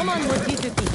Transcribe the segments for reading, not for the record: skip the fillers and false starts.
Come on, Mochizuki.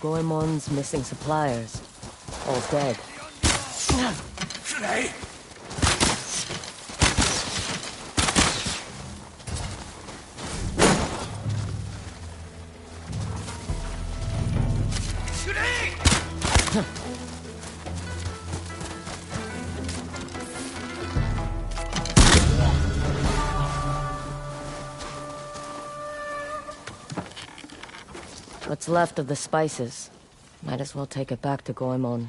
Goemon's missing suppliers. All dead. What's left of the spices? Might as well take it back to Goemon.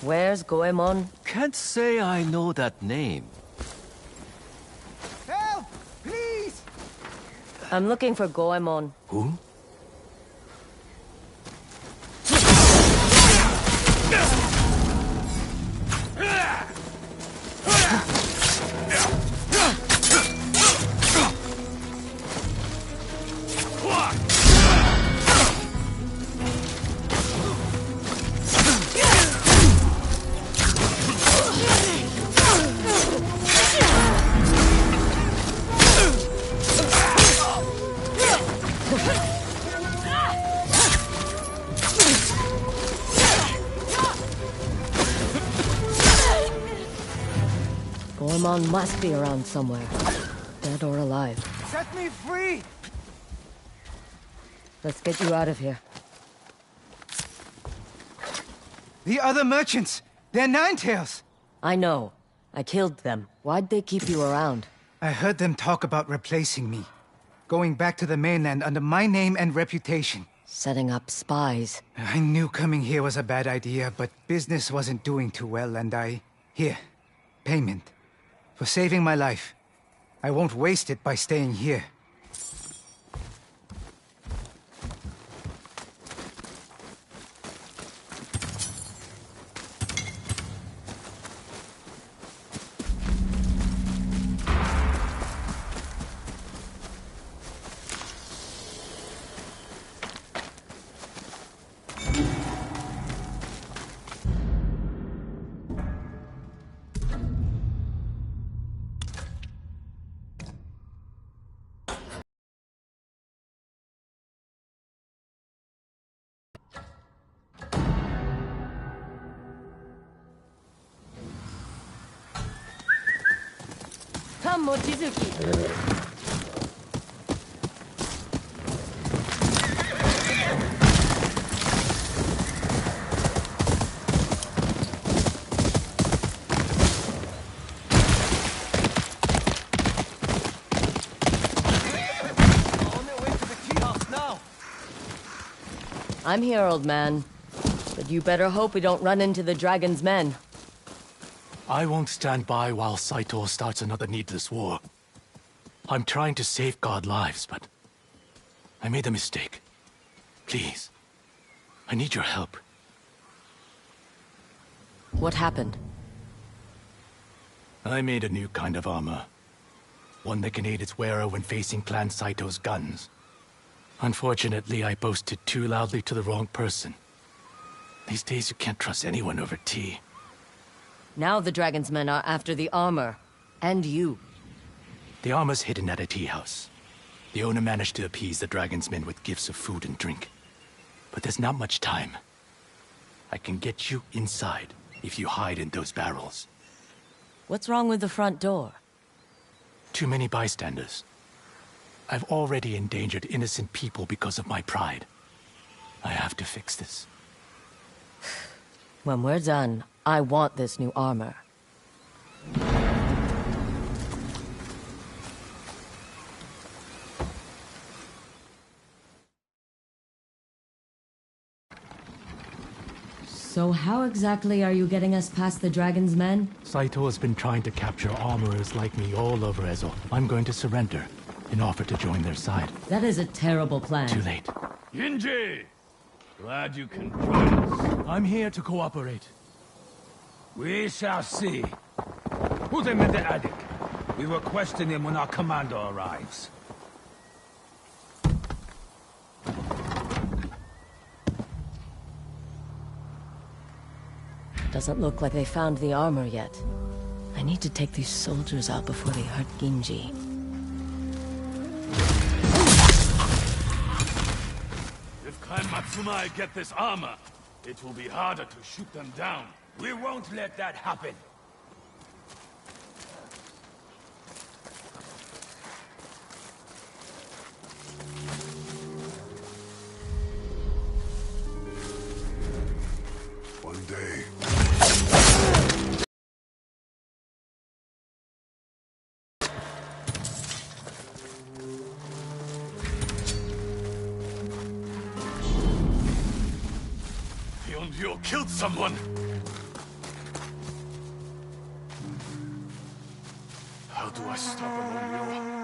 Where's Goemon? Can't say I know that name. Help! Please! I'm looking for Goemon. Who? Goemon must be around somewhere. Dead or alive. Set me free! Let's get you out of here. The other merchants! They're Ninetails! I know. I killed them. Why'd they keep you around? I heard them talk about replacing me. Going back to the mainland under my name and reputation. Setting up spies. I knew coming here was a bad idea, but business wasn't doing too well, and Here. Payment. For saving my life. I won't waste it by staying here. Come, Mochizuki! I'm here, old man. But you better hope we don't run into the dragon's men. I won't stand by while Saito starts another needless war. I'm trying to safeguard lives, but I made a mistake. Please, I need your help. What happened? I made a new kind of armor. One that can aid its wearer when facing Clan Saito's guns. Unfortunately, I boasted too loudly to the wrong person. These days you can't trust anyone over tea. Now the Dragon's Men are after the armor. And you. The armor's hidden at a tea house. The owner managed to appease the Dragon's Men with gifts of food and drink. But there's not much time. I can get you inside if you hide in those barrels. What's wrong with the front door? Too many bystanders. I've already endangered innocent people because of my pride. I have to fix this. When we're done, I want this new armor. So how exactly are you getting us past the Dragon's Men? Saito has been trying to capture armorers like me all over Ezo. I'm going to surrender and offer to join their side. That is a terrible plan. Too late. Ginji! Glad you can join us. I'm here to cooperate. We shall see. Who's him in the attic? We will question him when our commander arrives. Doesn't look like they found the armor yet. I need to take these soldiers out before they hurt Ginji. If Kai Matsumai get this armor, it will be harder to shoot them down. We won't let that happen. One day. Yonryo killed someone! How do I stop Yonryo?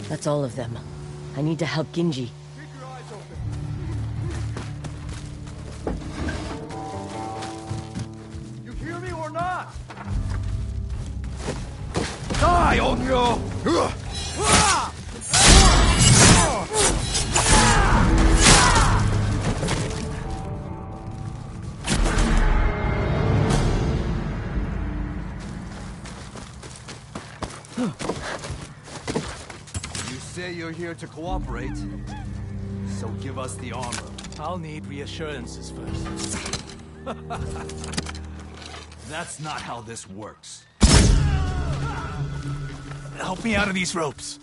That's all of them. I need to help Ginji. You hear me or not? Die, Onryo! Say you're here to cooperate, so give us the armor. I'll need reassurances first. That's not how this works. Help me out of these ropes.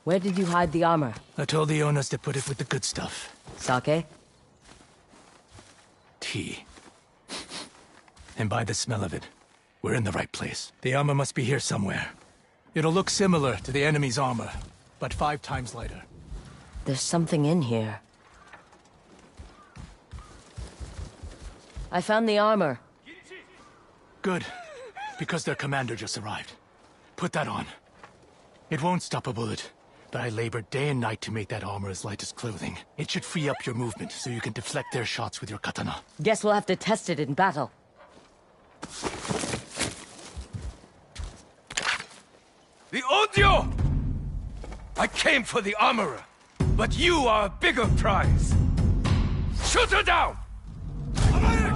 Where did you hide the armor? I told the owners to put it with the good stuff. Sake? Tea. And by the smell of it, we're in the right place. The armor must be here somewhere. It'll look similar to the enemy's armor, but 5 times lighter. There's something in here. I found the armor. Good, because their commander just arrived. Put that on. It won't stop a bullet, but I labored day and night to make that armor as light as clothing. It should free up your movement so you can deflect their shots with your katana. Guess we'll have to test it in battle. The Onryo! I came for the armorer, but you are a bigger prize. Shoot her down! Come in!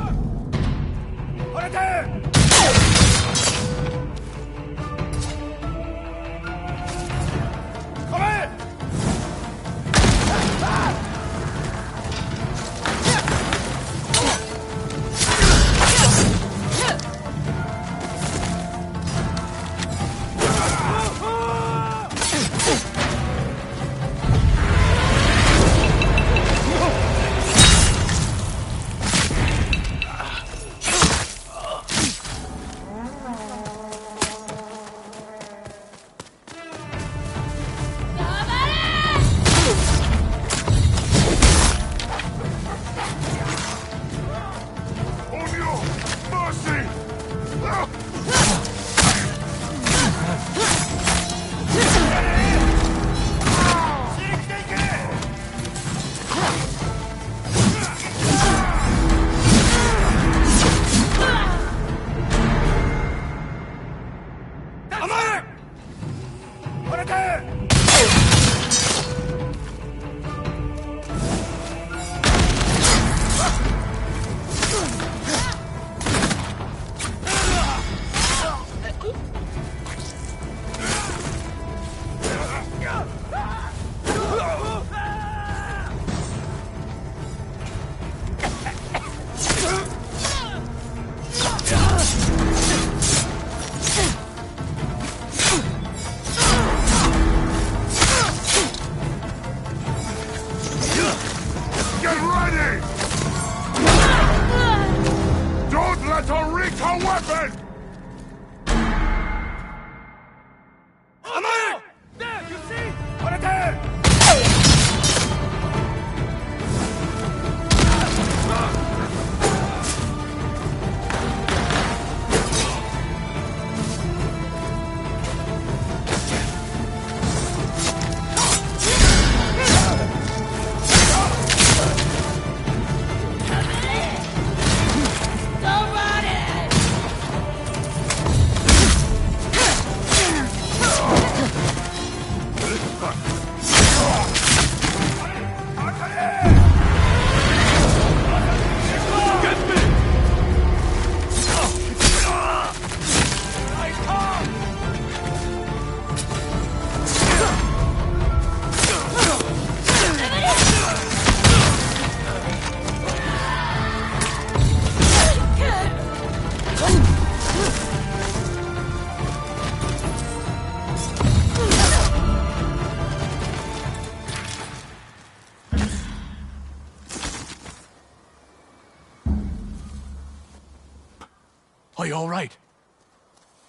Are you all right?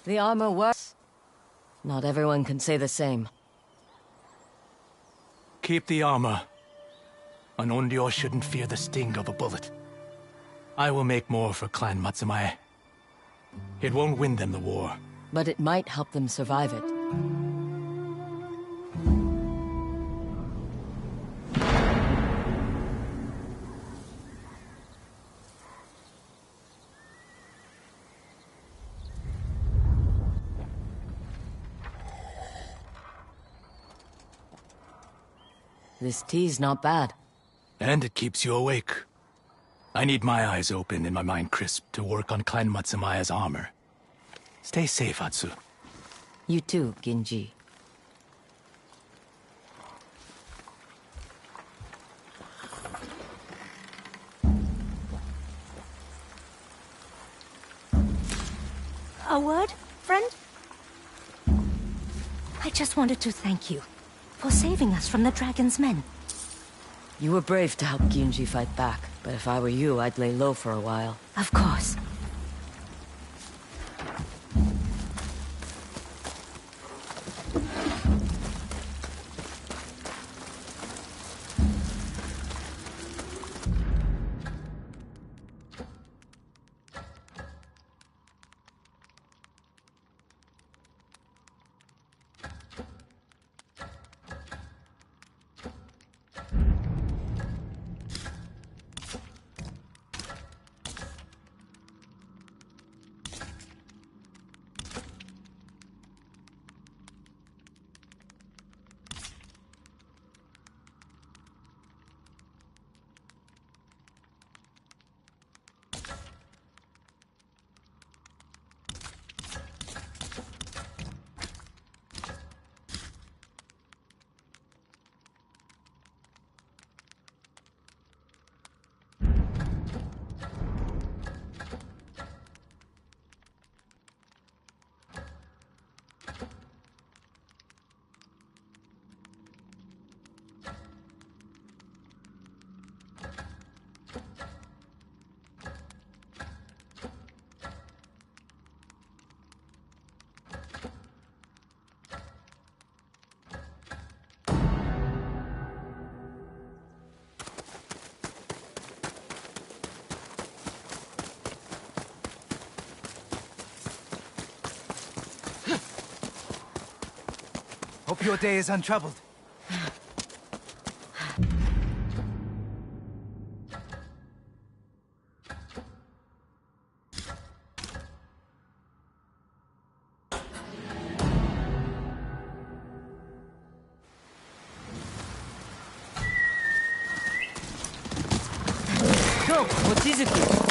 The armor works. Not everyone can say the same. Keep the armor. An Onryo shouldn't fear the sting of a bullet. I will make more for Clan Matsumae. It won't win them the war. But it might help them survive it. This tea's not bad. And it keeps you awake. I need my eyes open and my mind crisp to work on Clan Matsumaya's armor. Stay safe, Atsu. You too, Genji. A word, friend? I just wanted to thank you for saving us from the Dragon's men. You were brave to help Genji fight back, but if I were you, I'd lay low for a while. Of course. Hope your day is untroubled. Go! Mochizuki!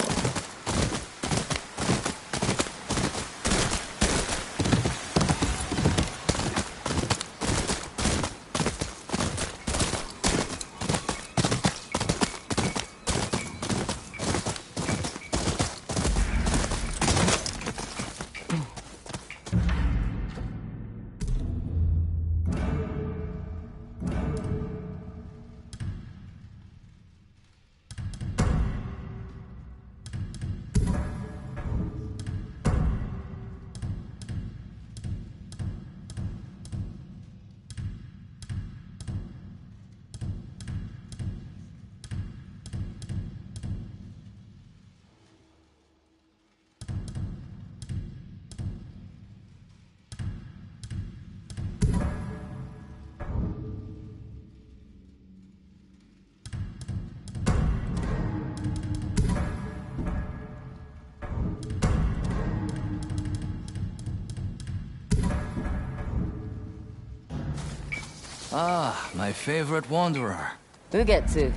Ah, my favorite wanderer. Ugetsu.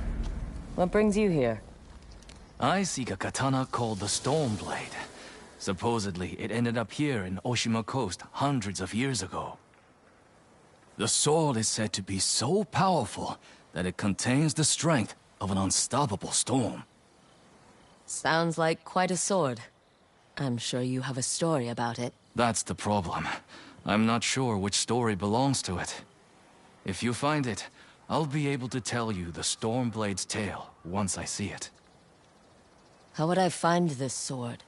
What brings you here? I seek a katana called the Stormblade. Supposedly, it ended up here in Oshima Coast hundreds of years ago. The sword is said to be so powerful that it contains the strength of an unstoppable storm. Sounds like quite a sword. I'm sure you have a story about it. That's the problem. I'm not sure which story belongs to it. If you find it, I'll be able to tell you the Stormblade's tale once I see it. How would I find this sword?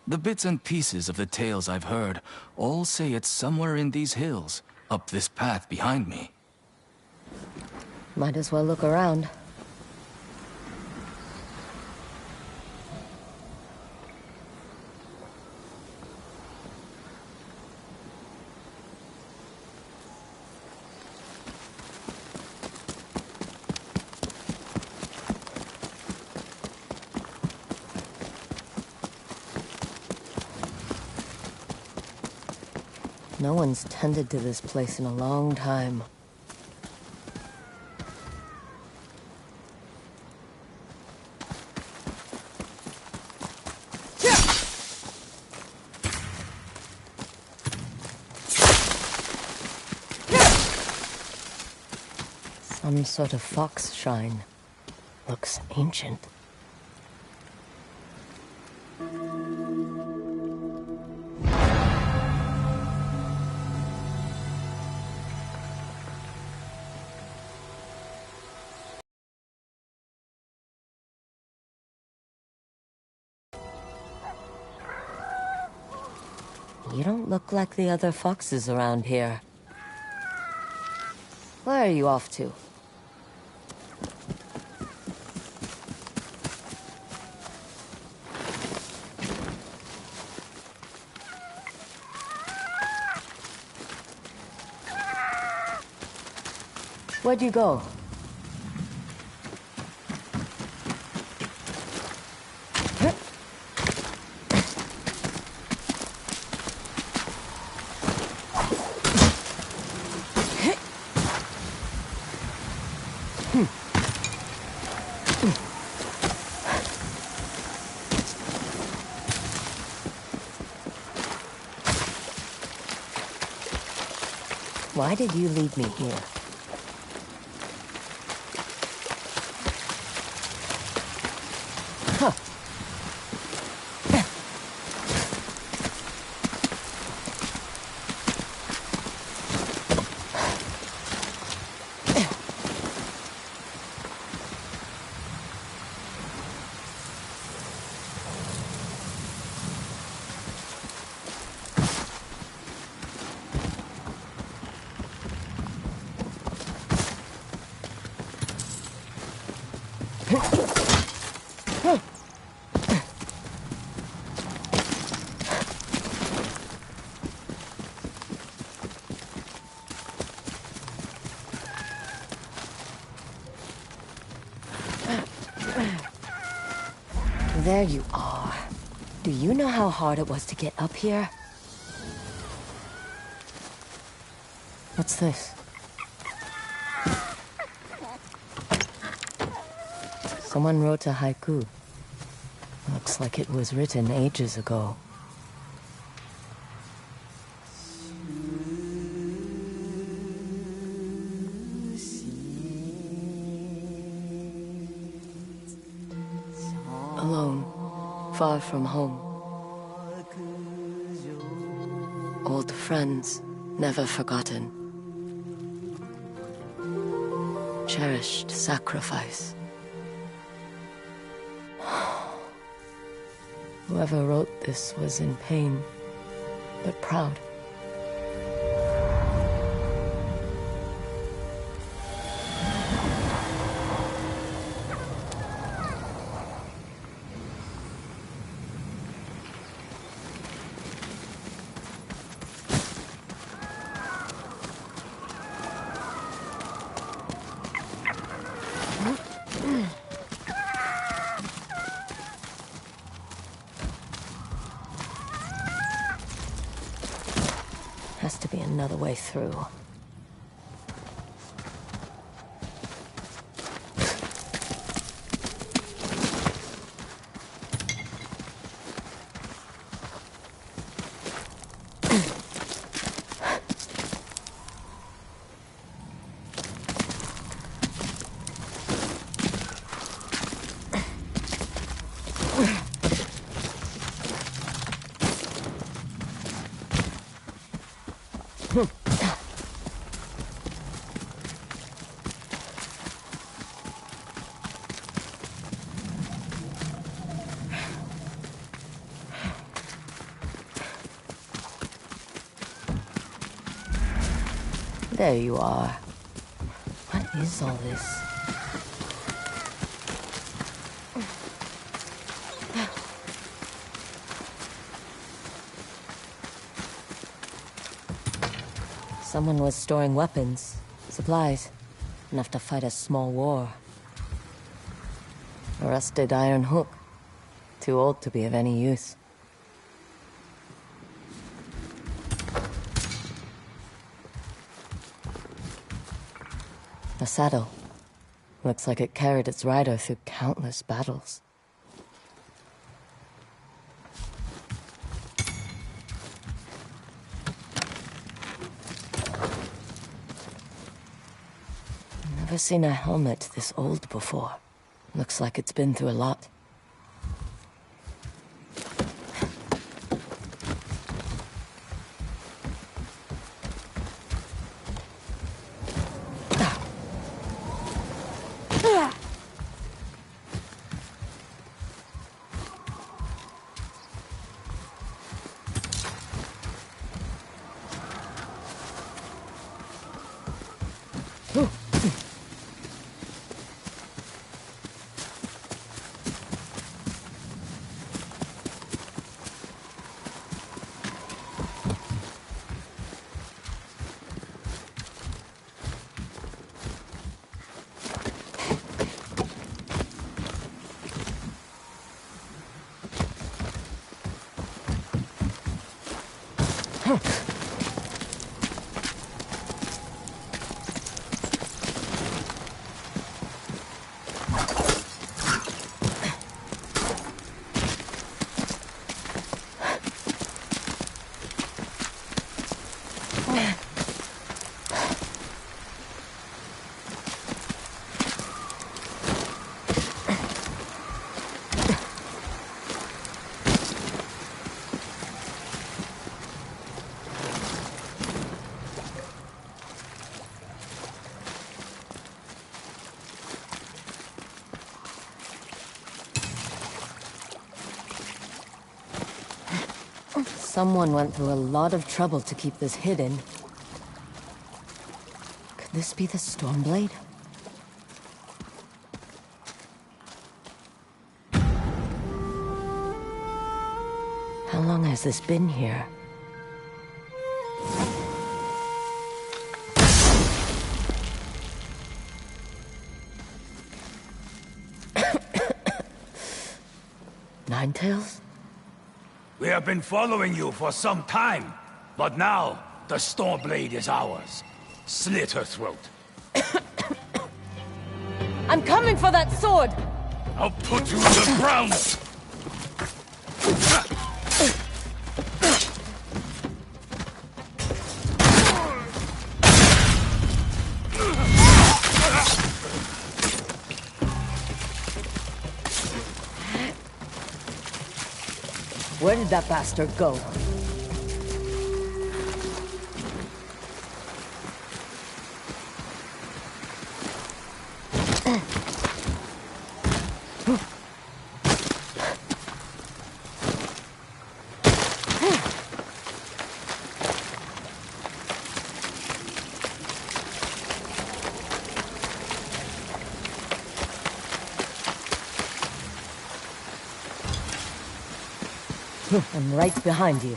The bits and pieces of the tales I've heard all say it's somewhere in these hills, up this path behind me. Might as well look around. No one's tended to this place in a long time. Some sort of fox shrine. Looks ancient. You don't look like the other foxes around here. Where are you off to? Where'd you go? Why did you leave me here? Huh. There you are. Do you know how hard it was to get up here? What's this? Someone wrote a haiku. Looks like it was written ages ago. Alone, far from home. Old friends, never forgotten. Cherished sacrifice. Whoever wrote this was in pain, but proud. Has to be another way through. There you are. What is all this? Someone was storing weapons, supplies, enough to fight a small war. A rusted iron hook. Too old to be of any use. A saddle. Looks like it carried its rider through countless battles. Never seen a helmet this old before. Looks like it's been through a lot. Someone went through a lot of trouble to keep this hidden. Could this be the Stormblade? How long has this been here? Ninetales? We have been following you for some time, but now the Stormblade is ours. Slit her throat. I'm coming for that sword! I'll put you to the ground! Where did that bastard go? I'm right behind you.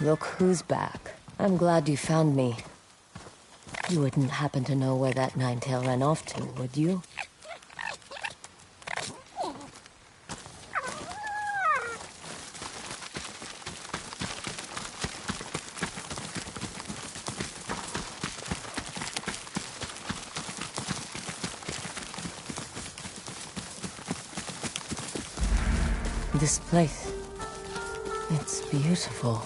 Look who's back. I'm glad you found me. You wouldn't happen to know where that Ninetail ran off to, would you? This place. It's beautiful.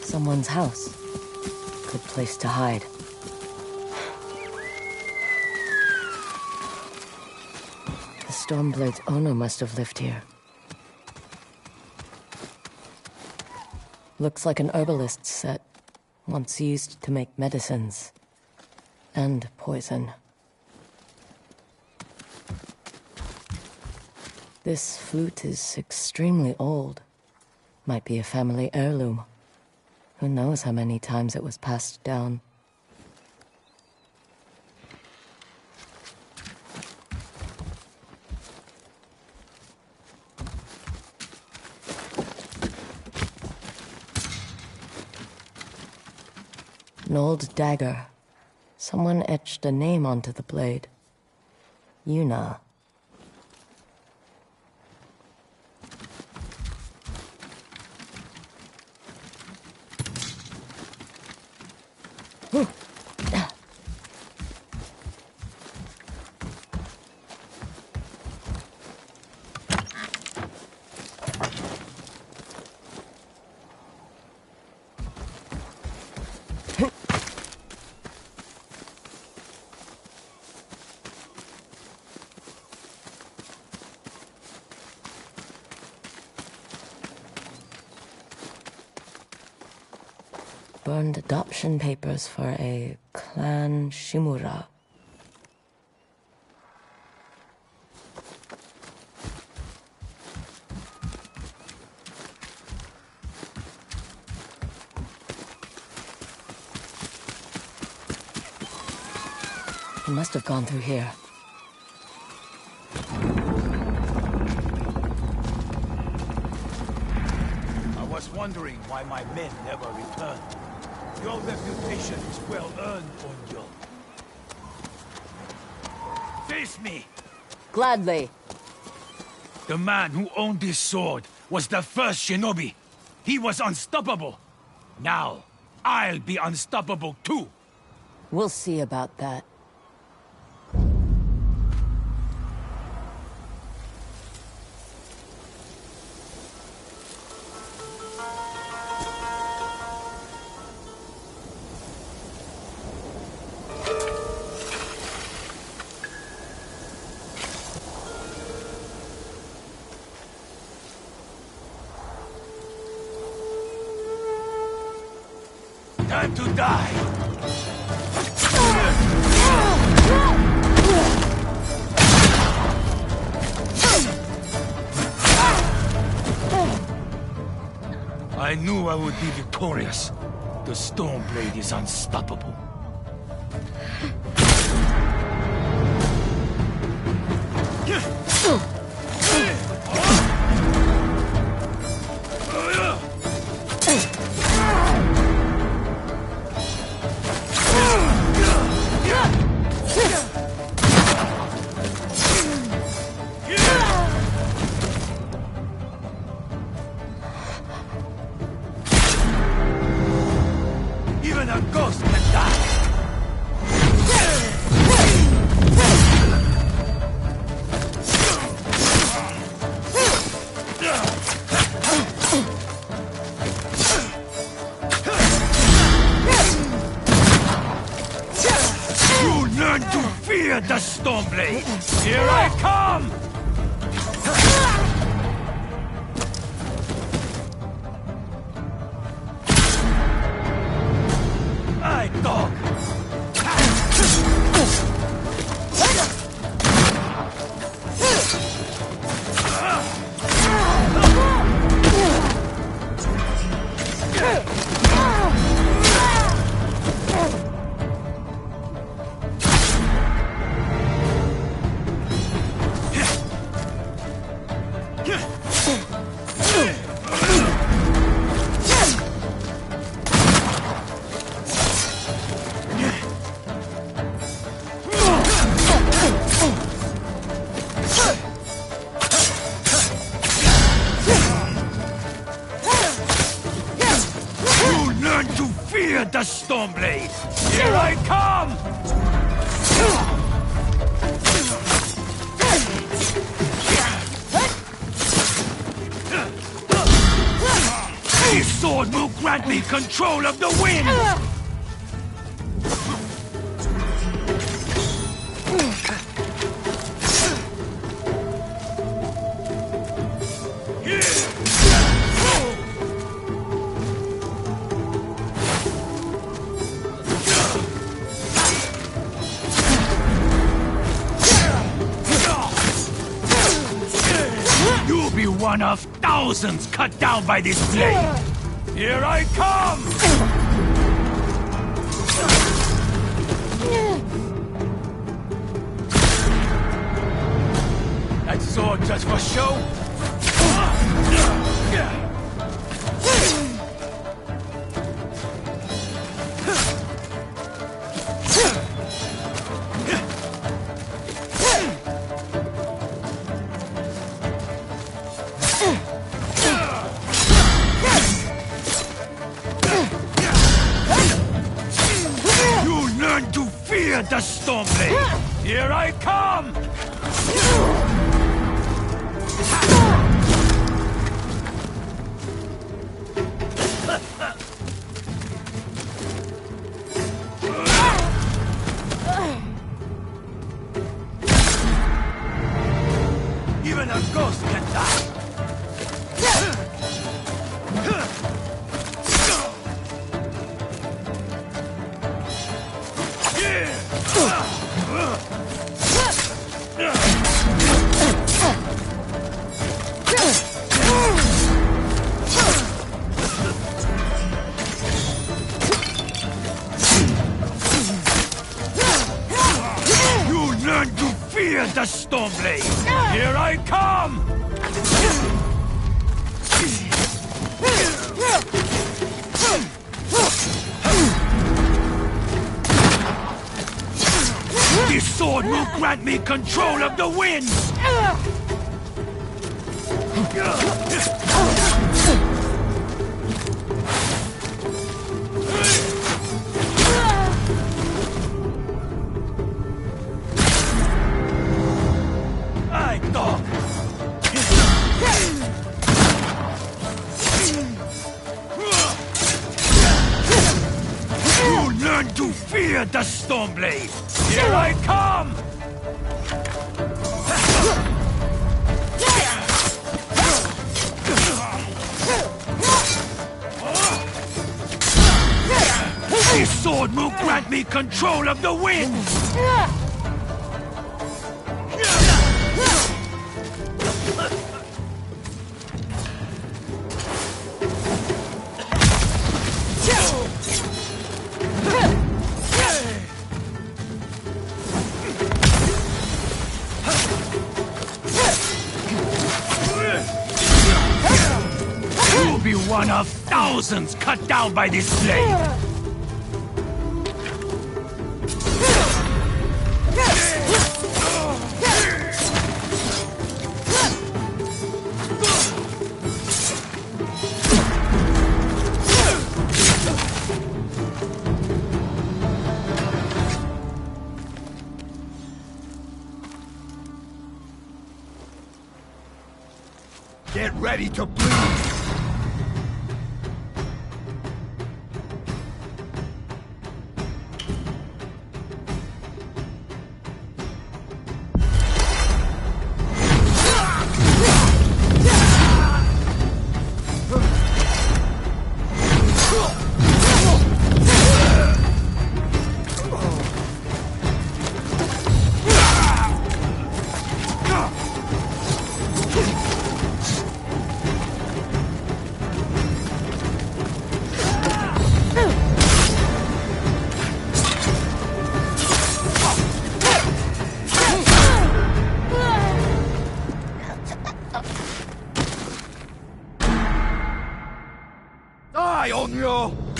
Someone's house. Good place to hide. The Stormblade's owner must have lived here. Looks like an herbalist's set, once used to make medicines. And poison. This flute is extremely old. Might be a family heirloom. Who knows how many times it was passed down. An old dagger. Someone etched a name onto the blade. Yuna. Burned adoption papers for a clan Shimura. He must have gone through here. I was wondering why my men never returned. Your reputation is well earned, Onyo. Face me! Gladly. The man who owned this sword was the first shinobi. He was unstoppable. Now, I'll be unstoppable too. We'll see about that. Time to die! I knew I would be victorious. The Stormblade is unstoppable. Even a ghost can die! You learn to fear the Stormblade! Here I come! I dog! the Stormblade! Here I come! This sword will grant me control of the wind! You'll be one of thousands cut down by this blade! Here I come! That sword just for show? The Stormblade! Here I come! Even a ghost can die! The Stormblade! Here I come! This sword will grant me control of the wind! To fear the Stormblade! Here I come! This sword will grant me control of the wind! Be one of thousands cut down by this blade! Get ready to bleed! Die on you!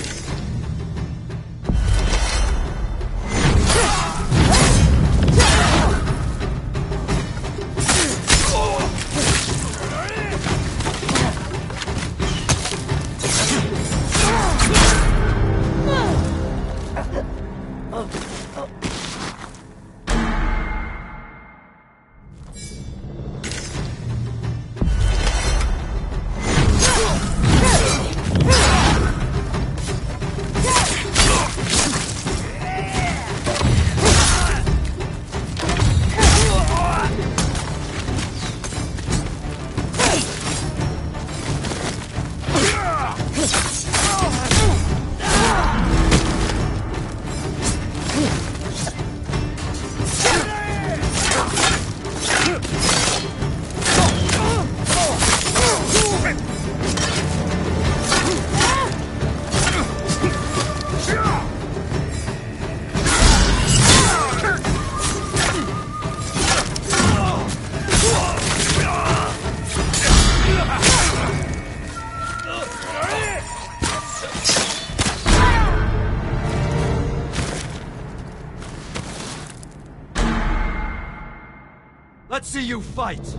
see you fight!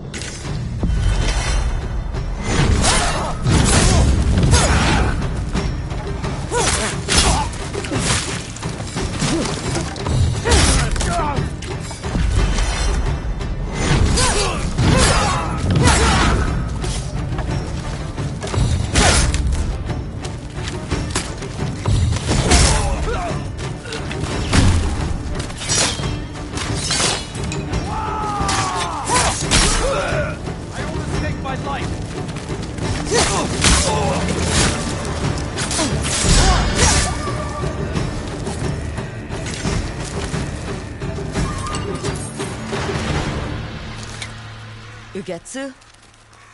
Ugetsu?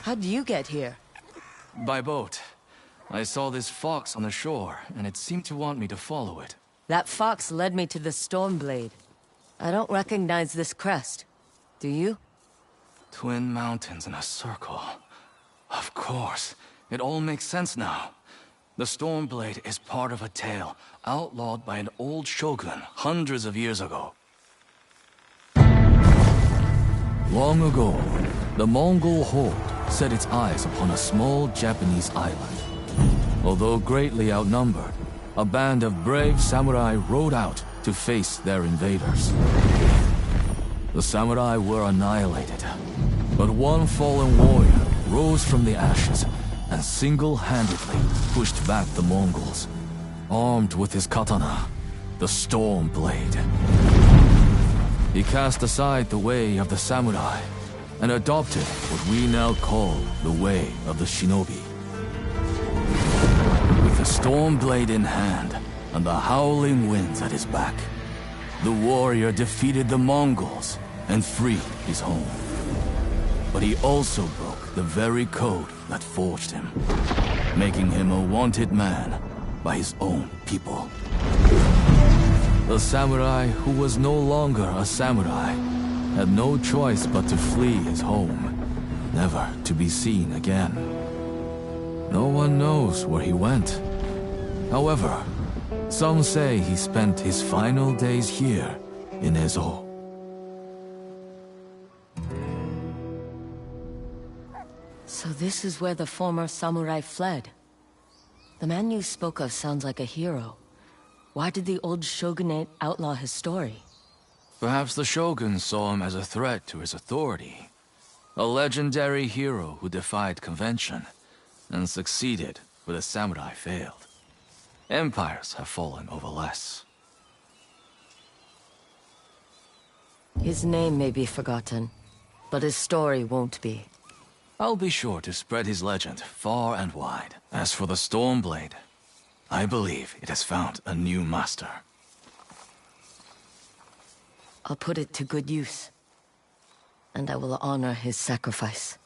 How'd you get here? By boat. I saw this fox on the shore, and it seemed to want me to follow it. That fox led me to the Stormblade. I don't recognize this crest. Do you? Twin mountains in a circle. Of course. It all makes sense now. The Stormblade is part of a tale outlawed by an old shogun hundreds of years ago. Long ago, the Mongol horde set its eyes upon a small Japanese island. Although greatly outnumbered, a band of brave samurai rode out to face their invaders. The samurai were annihilated, but one fallen warrior rose from the ashes and single-handedly pushed back the Mongols, armed with his katana, the Stormblade. He cast aside the way of the samurai and adopted what we now call the way of the shinobi. With the Stormblade in hand and the howling winds at his back, the warrior defeated the Mongols and freed his home. But he also broke the very code that forged him, making him a wanted man by his own people. The samurai who was no longer a samurai had no choice but to flee his home, never to be seen again. No one knows where he went. However, some say he spent his final days here in Ezo. So this is where the former samurai fled. The man you spoke of sounds like a hero. Why did the old shogunate outlaw his story? Perhaps the shogun saw him as a threat to his authority. A legendary hero who defied convention and succeeded where the samurai failed. Empires have fallen over less. His name may be forgotten, but his story won't be. I'll be sure to spread his legend far and wide. As for the Stormblade, I believe it has found a new master. I'll put it to good use, and I will honor his sacrifice.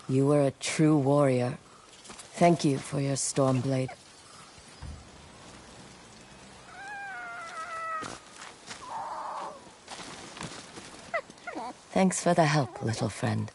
You were a true warrior. Thank you for your Stormblade. Thanks for the help, little friend.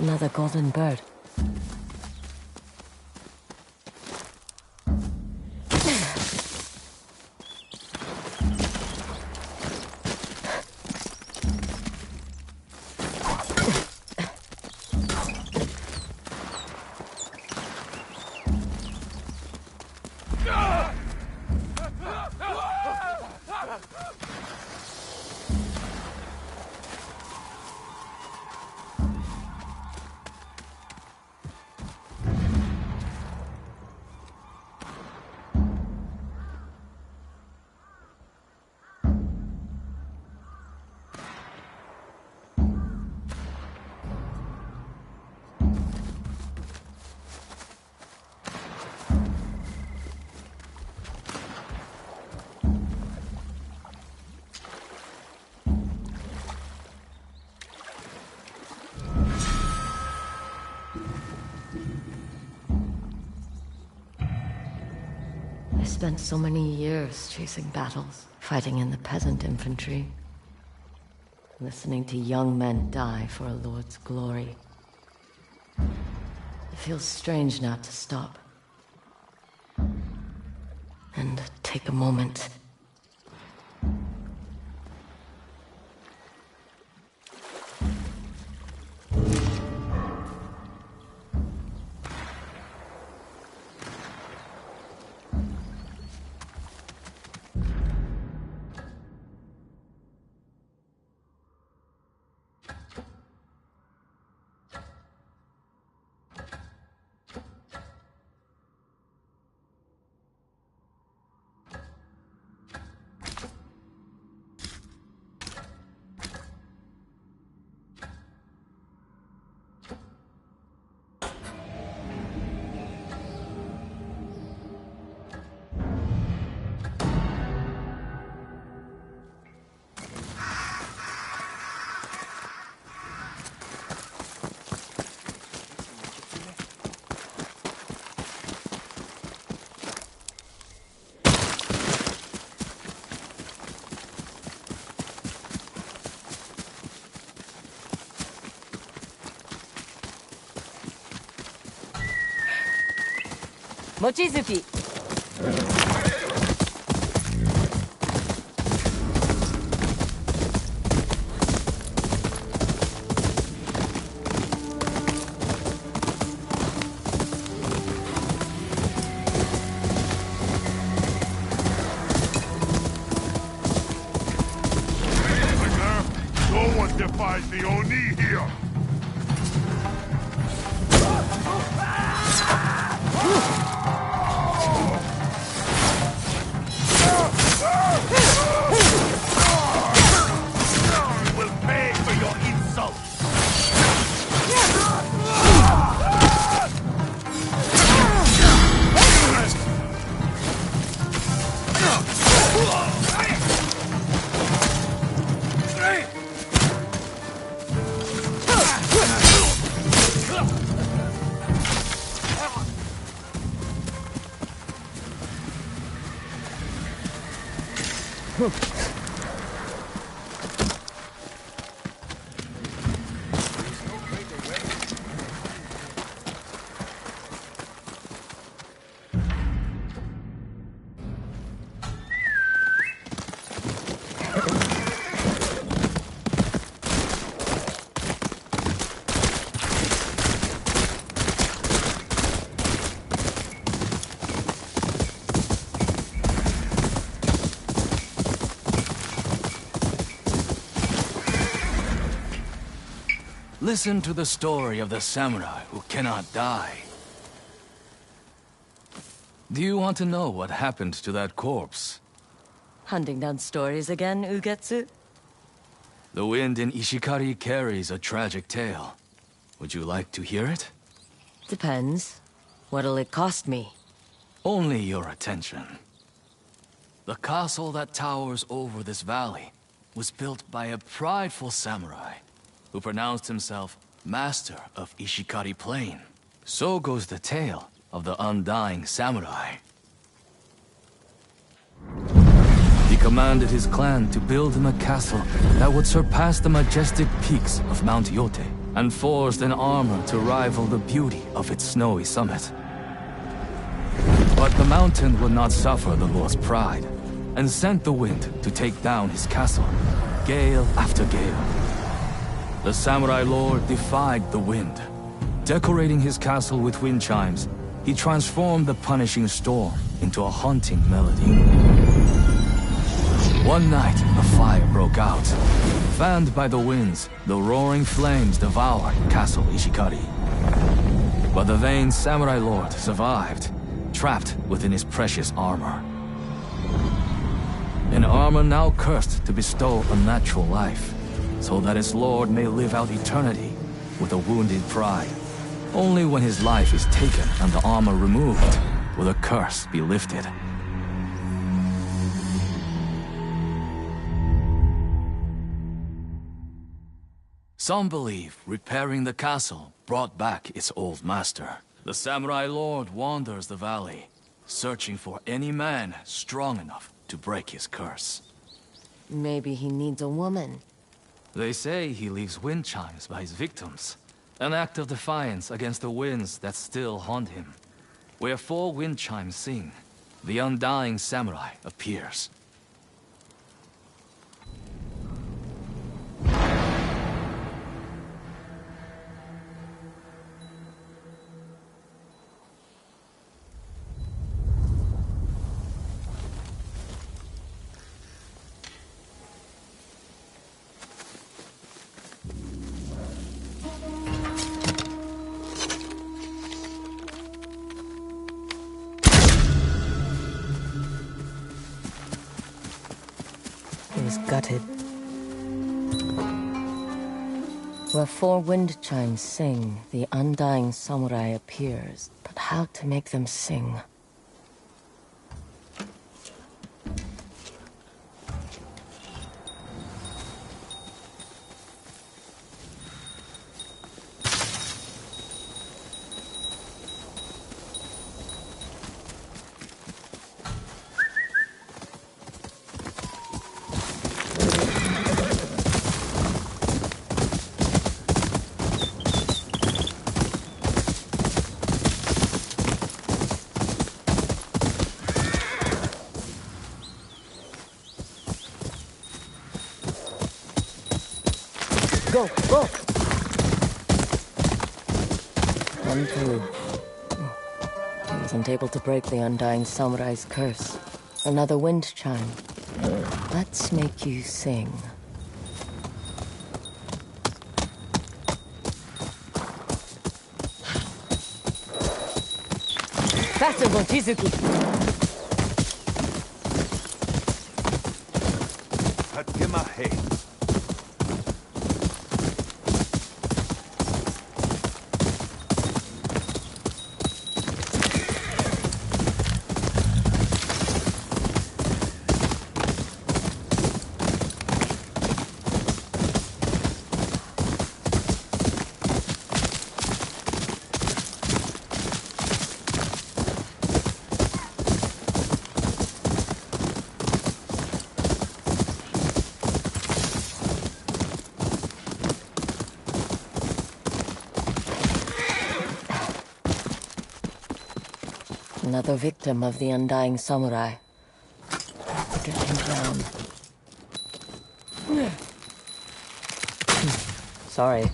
Another golden bird. I spent so many years chasing battles, fighting in the peasant infantry, listening to young men die for a lord's glory. It feels strange now to stop and take a moment. Mochizuki. No one defies the Oni here! Will pay for your insults! Listen to the story of the samurai who cannot die. Do you want to know what happened to that corpse? Hunting down stories again, Ugetsu? The wind in Ishikari carries a tragic tale. Would you like to hear it? Depends. What'll it cost me? Only your attention. The castle that towers over this valley was built by a prideful samurai who pronounced himself master of Ishikari Plain. So goes the tale of the undying samurai. He commanded his clan to build him a castle that would surpass the majestic peaks of Mount Yotei. and forged an armor to rival the beauty of its snowy summit. But the mountain would not suffer the Lord's pride, and sent the wind to take down his castle, gale after gale. The Samurai Lord defied the wind. Decorating his castle with wind chimes, he transformed the punishing storm into a haunting melody. One night, a fire broke out. Fanned by the winds, the roaring flames devoured Castle Ishikari. But the vain Samurai Lord survived, trapped within his precious armor. An armor now cursed to bestow a natural life, so that its lord may live out eternity with a wounded pride. Only when his life is taken and the armor removed will the curse be lifted. Some believe repairing the castle brought back its old master. The Samurai Lord wanders the valley, searching for any man strong enough to break his curse. Maybe he needs a woman. They say he leaves wind chimes by his victims, an act of defiance against the winds that still haunt him. Where 4 wind chimes sing, the undying samurai appears. He's gutted. Where 4 wind chimes sing, the undying samurai appears. But how to make them sing? Go, go! One through. He wasn't able to break the undying samurai's curse. Another wind chime. Let's make you sing. Faster, Mochizuki! Hatgemahe. Another victim of the undying samurai. Get him down. Sorry.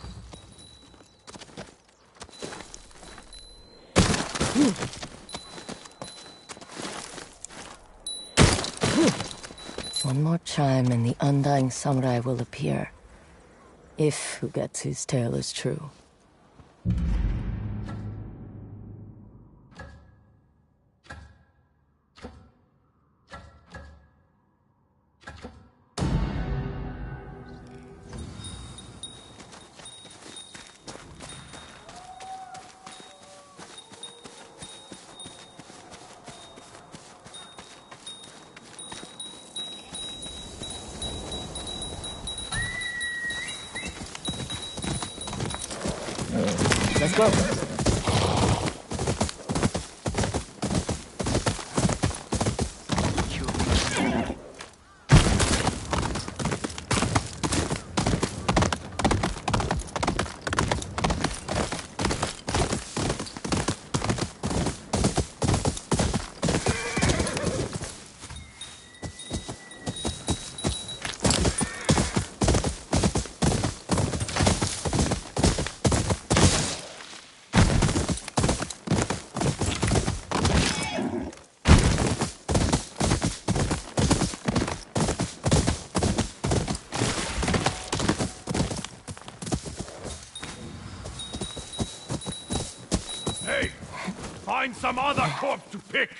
One more chime and the undying samurai will appear. If who gets his tale is true. Let's go. some other corpse to pick!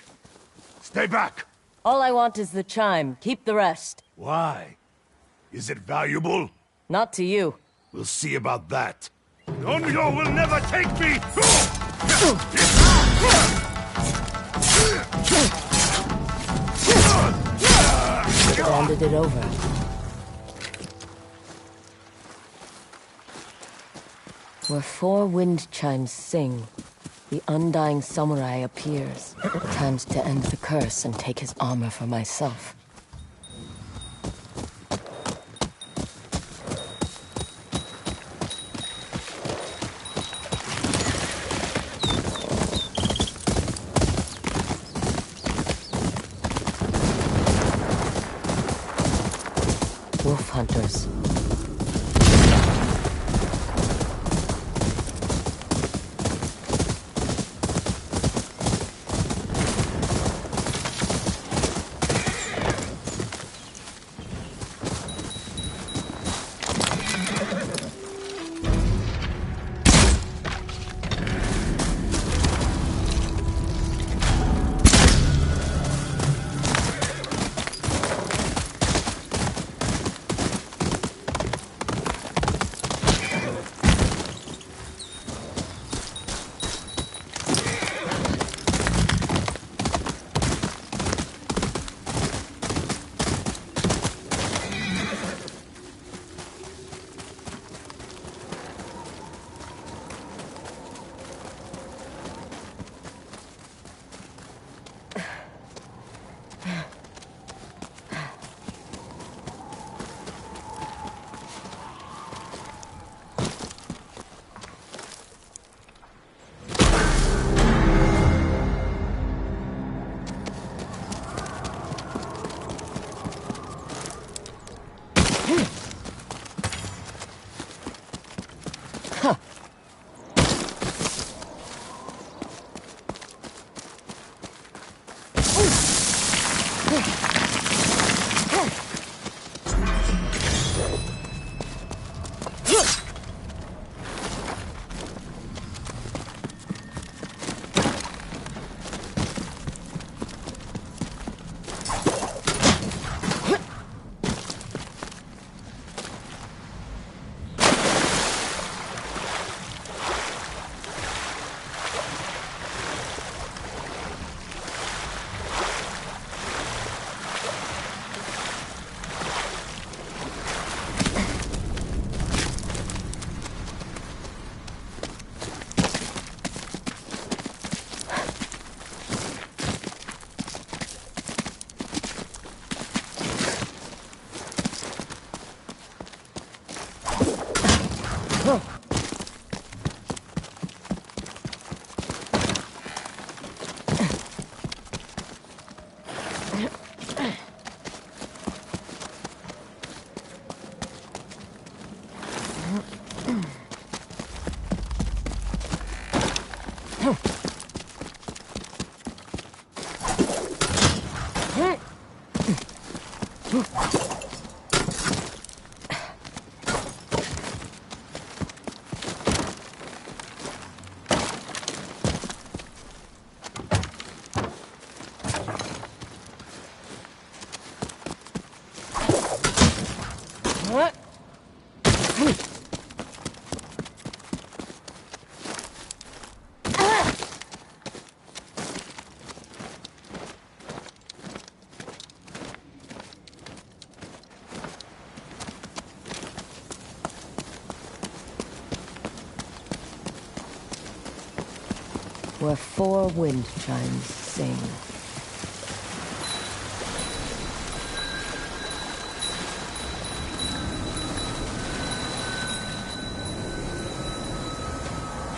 Stay back! All I want is the chime. Keep the rest. Why? Is it valuable? Not to you. We'll see about that. Onyo will never take me! Handed it over. Where 4 wind chimes sing, the undying samurai appears. Time's to end the curse and take his armor for myself. Wolf hunters. Where 4 wind chimes sing.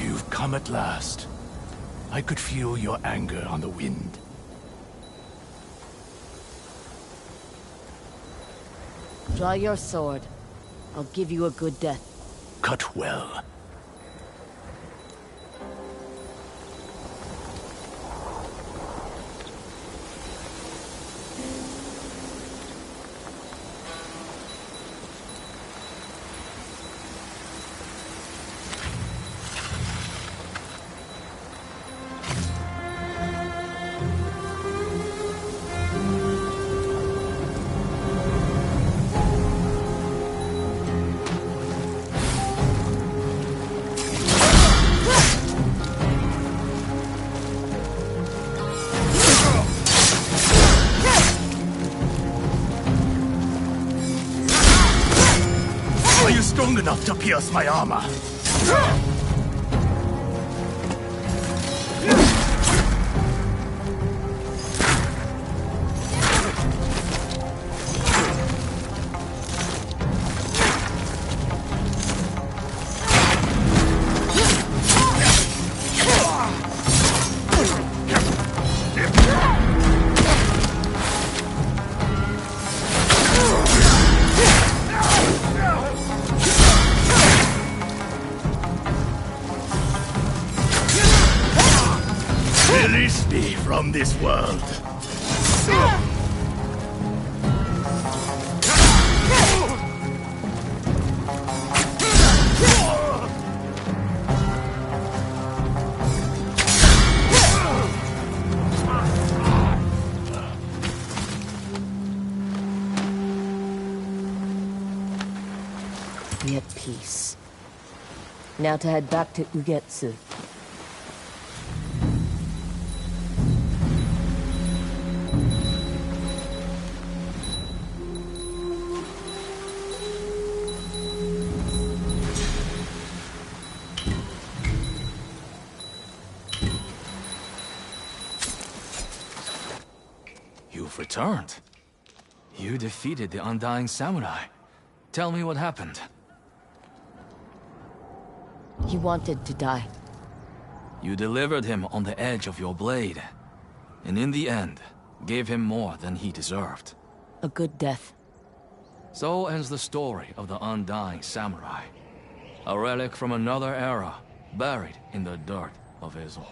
You've come at last. I could feel your anger on the wind. Draw your sword. I'll give you a good death. Cut well. strong enough to pierce my armor. Release me from this world. Be at peace. Now to head back to Ugetsu. You've returned. You defeated the Undying Samurai. Tell me what happened. He wanted to die. You delivered him on the edge of your blade, and in the end, gave him more than he deserved. A good death. So ends the story of the Undying Samurai. A relic from another era, buried in the dirt of Ezo.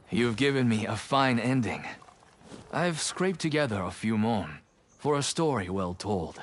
You've given me a fine ending. I've scraped together a few more, for a story well told.